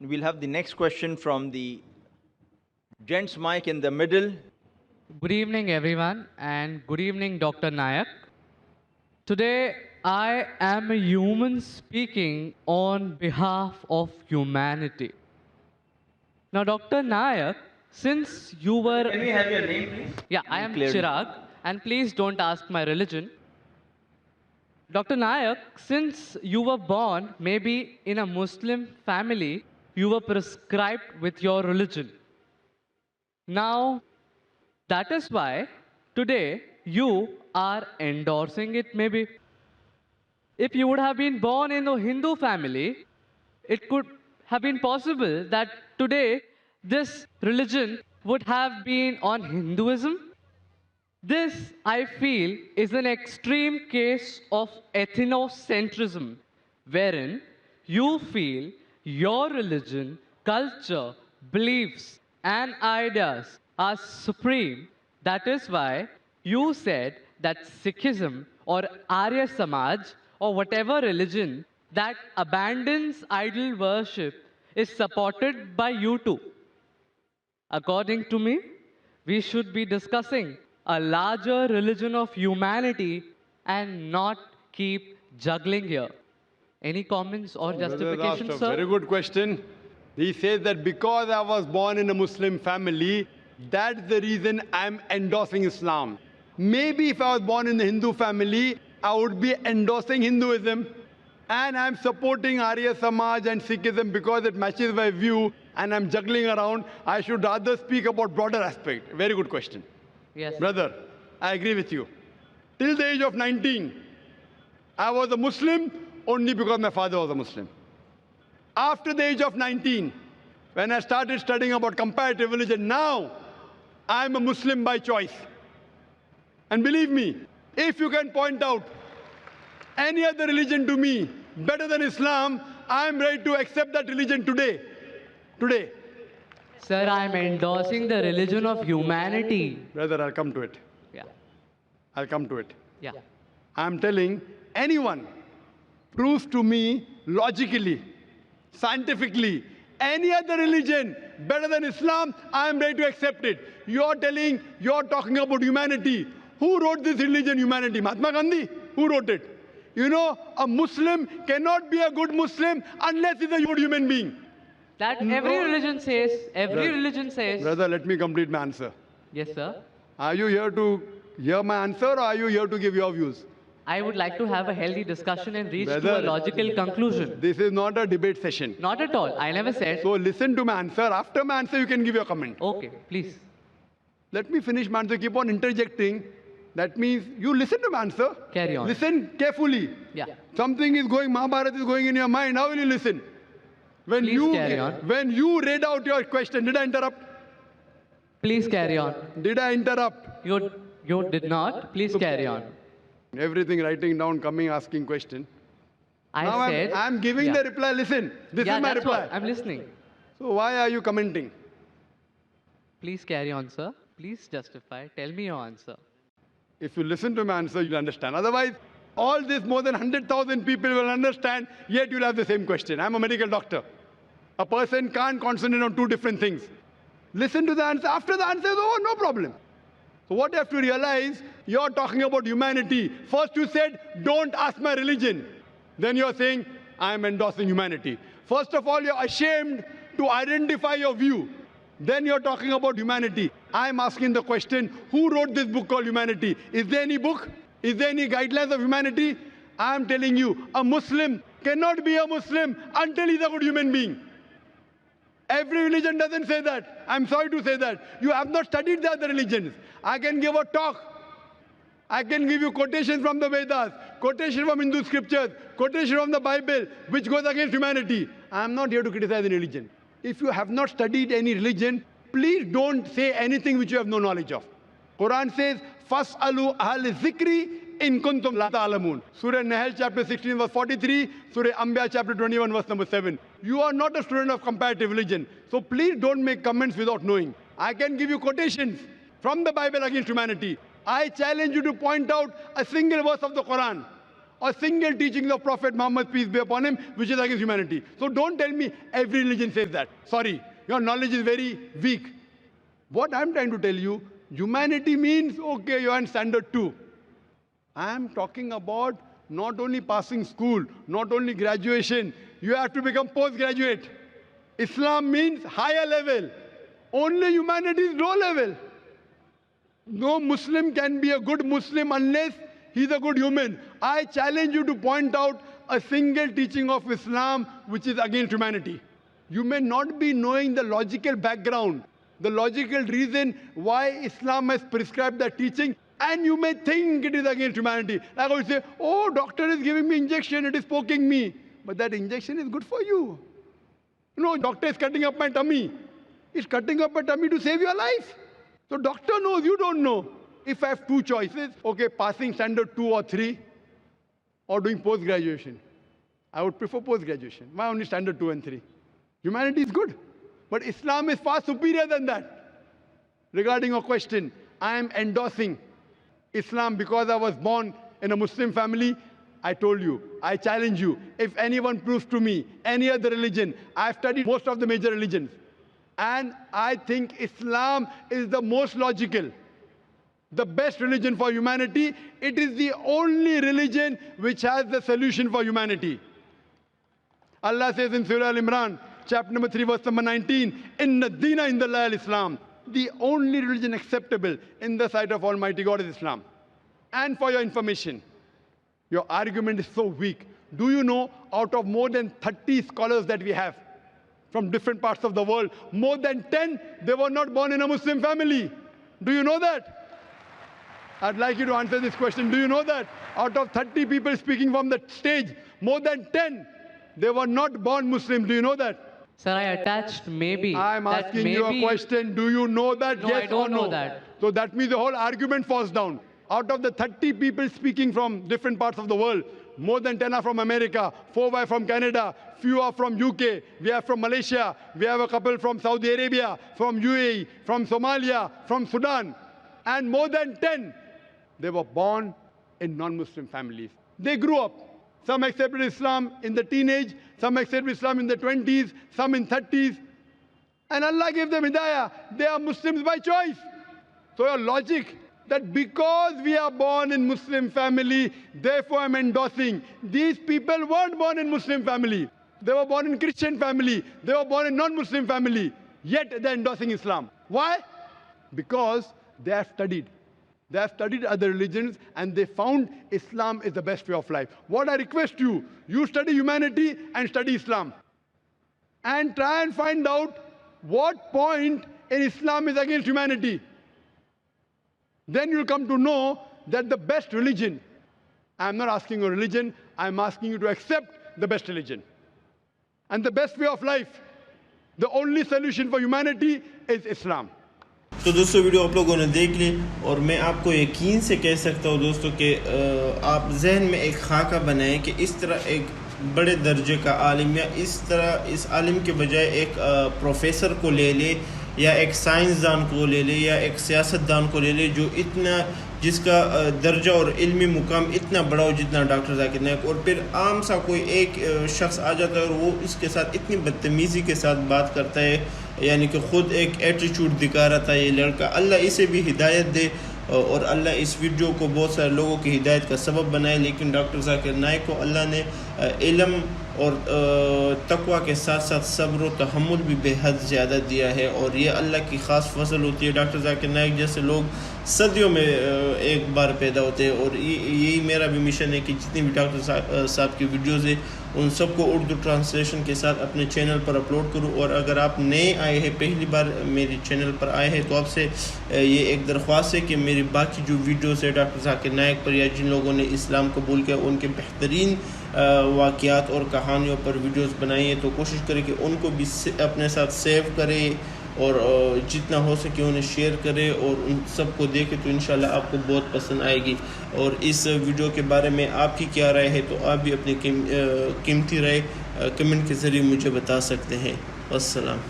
We'll have the next question from the gents mic in the middle. Good evening, everyone, and good evening, Dr. Nayak. Today, I am a human speaking on behalf of humanity. Now, Dr. Nayak, since you were. Can we have your name, please? Yeah, I am Clearly. Chirag, and please don't ask my religion. Dr. Nayak, since you were born maybe in a Muslim family, you were prescribed with your religion. Now, that is why today you are endorsing it, maybe. If you would have been born in a Hindu family, it could have been possible that today this religion would have been on Hinduism. This, I feel, is an extreme case of ethnocentrism, wherein you feel your religion, culture, beliefs, and ideas are supreme. That is why you said that Sikhism or Arya Samaj or whatever religion that abandons idol worship is supported by you too. According to me, we should be discussing a larger religion of humanity and not keep juggling here. Any comments or Brother asked justifications, a sir? very good question. He says that because I was born in a Muslim family, that's the reason I'm endorsing Islam. Maybe if I was born in a Hindu family, I would be endorsing Hinduism. And I'm supporting Arya Samaj and Sikhism because it matches my view and I'm juggling around. I should rather speak about broader aspect. Very good question. Yes. Brother, I agree with you. Till the age of 19, I was a Muslim only because my father was a Muslim. After the age of 19, when I started studying about comparative religion, now I'm a Muslim by choice. And believe me, if you can point out any other religion to me better than Islam, I'm ready to accept that religion today. Today. Sir, I'm endorsing the religion of humanity. Brother, I'll come to it. Yeah. I'll come to it. Yeah. I'm telling anyone proves to me logically, scientifically, any other religion better than Islam, I am ready to accept it. You're talking about humanity. Who wrote this religion, humanity? Mahatma Gandhi? Who wrote it? You know, a Muslim cannot be a good Muslim unless he's a good human being. That every religion says, religion says. Brother, let me complete my answer. Yes, sir. Are you here to hear my answer or are you here to give your views? I would like to have a healthy discussion and reach to a Brother, logical conclusion. This is not a debate session. Not at all. I never said. So listen to my answer. After my answer, you can give your comment. Okay, please. Let me finish my answer. Keep on interjecting. That means you listen to my answer. Carry on. Listen carefully. Yeah. Something is going, Mahabharata is going in your mind. How will you listen? When Please carry on. When you read out your question, did I interrupt? Please carry on. Did I interrupt? You did not. Please carry on. Everything writing down, coming, asking question. I said. I'm giving the reply. Listen, this is my that's reply. what I'm listening. So why are you commenting? Please carry on, sir. Please justify. Tell me your answer. If you listen to my answer, you'll understand. Otherwise, all this more than 100,000 people will understand, yet you'll have the same question. I'm a medical doctor. A person can't concentrate on two different things. Listen to the answer. After the answer, oh, no problem. So what you have to realize, you're talking about humanity. First you said, don't ask my religion. Then you're saying, I'm endorsing humanity. First of all, you're ashamed to identify your view. Then you're talking about humanity. I'm asking the question, who wrote this book called Humanity? Is there any book? Is there any guidelines of humanity? I'm telling you, a Muslim cannot be a Muslim until he's a good human being. Every religion doesn't say that. I'm sorry to say that. You have not studied the other religions. I can give a talk. I can give you quotations from the Vedas, quotation from Hindu scriptures, quotation from the Bible, which goes against humanity. I'm not here to criticize any religion. If you have not studied any religion, please don't say anything which you have no knowledge of. Quran says, "Fas'alu ahl zikri in kuntum la ta'lamun." Surah Nahl chapter 16 verse 43, Surah Anbiya chapter 21 verse number 7. You are not a student of comparative religion, so please don't make comments without knowing. I can give you quotations from the Bible against humanity. I challenge you to point out a single verse of the Quran a single teaching of Prophet Muhammad, peace be upon him, which is against humanity. So don't tell me every religion says that. Sorry, your knowledge is very weak. What I'm trying to tell you, humanity means, okay, you're in standard 2. I'm talking about not only passing school, not only graduation, you have to become postgraduate. Islam means higher level. Only humanity is low level. No Muslim can be a good Muslim unless he's a good human. I challenge you to point out a single teaching of Islam which is against humanity. You may not be knowing the logical background, the logical reason why Islam has prescribed that teaching, and you may think it is against humanity. Like I would say, oh, doctor is giving me injection, it is poking me. But that injection is good for you. No, doctor is cutting up my tummy. He's cutting up my tummy to save your life. So doctor knows, you don't know. If I have two choices, okay, passing standard 2 or 3 or doing post-graduation, I would prefer post-graduation. Why only standard 2 and 3? Humanity is good. But Islam is far superior than that. Regarding your question, I am endorsing Islam because I was born in a Muslim family. I told you, I challenge you, if anyone proves to me any other religion, I've studied most of the major religions, and I think Islam is the most logical, the best religion for humanity. It is the only religion which has the solution for humanity. Allah says in Surah Al-Imran, chapter number 3, verse number 19, Inna Deena Indallahi al-Islam. The only religion acceptable in the sight of Almighty God is Islam. And for your information, your argument is so weak. Do you know, out of more than 30 scholars that we have from different parts of the world, more than 10, they were not born in a Muslim family. Do you know that? I'd like you to answer this question. Do you know that? Out of 30 people speaking from the stage, more than 10, they were not born Muslims. Do you know that? Sir, I attached maybe. I'm that asking you a question. Do you know that? No, yes I don't or no? know that. So that means the whole argument falls down. Out of the 30 people speaking from different parts of the world, more than 10 are from America, 4 are from Canada, few are from UK, we are from Malaysia, we have a couple from Saudi Arabia, from UAE, from Somalia, from Sudan, and more than 10, they were born in non-Muslim families. They grew up. Some accepted Islam in the teenage, some accepted Islam in the 20s, some in 30s, and Allah gave them hidayah. They are Muslims by choice. So your logic that because we are born in Muslim family, therefore I'm endorsing. These people weren't born in Muslim family. They were born in Christian family. They were born in non-Muslim family. Yet they're endorsing Islam. Why? Because they have studied. They have studied other religions and they found Islam is the best way of life. What I request you, you study humanity and study Islam. And try and find out what point in Islam is against humanity. Then you'll come to know that the best religion, I'm not asking you religion, I'm asking you to accept the best religion. And the best way of life, the only solution for humanity is Islam. तो दोस्तों video आप लोगों ने देख ली और मैं आपको यकीन से कह सकता हूँ दोस्तों कि आप जहन में एक खाका बनाएं कि इस तरह एक बड़े दर्जे का आलिम या इस तरह इस आलिम के बजाय एक प्रोफेसर को ले ले या एक साइंसदान को ले ले या एक सियासतदान को ले ले जो इतना जिसका दर्जा और इल्मी मुकाम इतना बड़ा हो जितना डॉक्टर जाकिर नायक, और फिर आम सा कोई एक शख्स आ जाता है और वो इसके साथ इतनी बदतमीज़ी के साथ बात करता है, यानी कि ख़ुद एक एटीट्यूड दिखा रहा था ये लड़का। अल्लाह इसे भी हिदायत दे और अल्लाह इस वीडियो को बहुत सारे लोगों की हिदायत का सबब बनाए। लेकिन डॉक्टर जाकिर नायक को अल्लाह ने इल्म और तक़वा के साथ साथ सब्र और तहम्मुल भी बेहद ज़्यादा दिया है और ये अल्लाह की ख़ास फसल होती है। डॉक्टर जाकिर नायक जैसे लोग सदियों में एक बार पैदा होते हैं और यही मेरा भी मिशन है कि जितनी भी डॉक्टर साहब की वीडियोज़ है उन सबको उर्दू ट्रांसलेशन के साथ अपने चैनल पर अपलोड करूँ। और अगर आप नए आए हैं, पहली बार मेरे चैनल पर आए हैं, तो आपसे ये एक दरख्वास्त है कि मेरी बाकी जो वीडियोस है डॉक्टर जाकिर नायक पर या जिन लोगों ने इस्लाम कबूल किया उनके बेहतरीन वाक़यात और कहानियों पर वीडियोस बनाई है, तो कोशिश करें कि उनको भी अपने साथ सेव करें और जितना हो सके उन्हें शेयर करें और उन सबको देखें, तो इंशाल्लाह आपको बहुत पसंद आएगी। और इस वीडियो के बारे में आपकी क्या राय है, तो आप भी अपनी कीमती राय कमेंट के ज़रिए मुझे बता सकते हैं। अस्सलाम।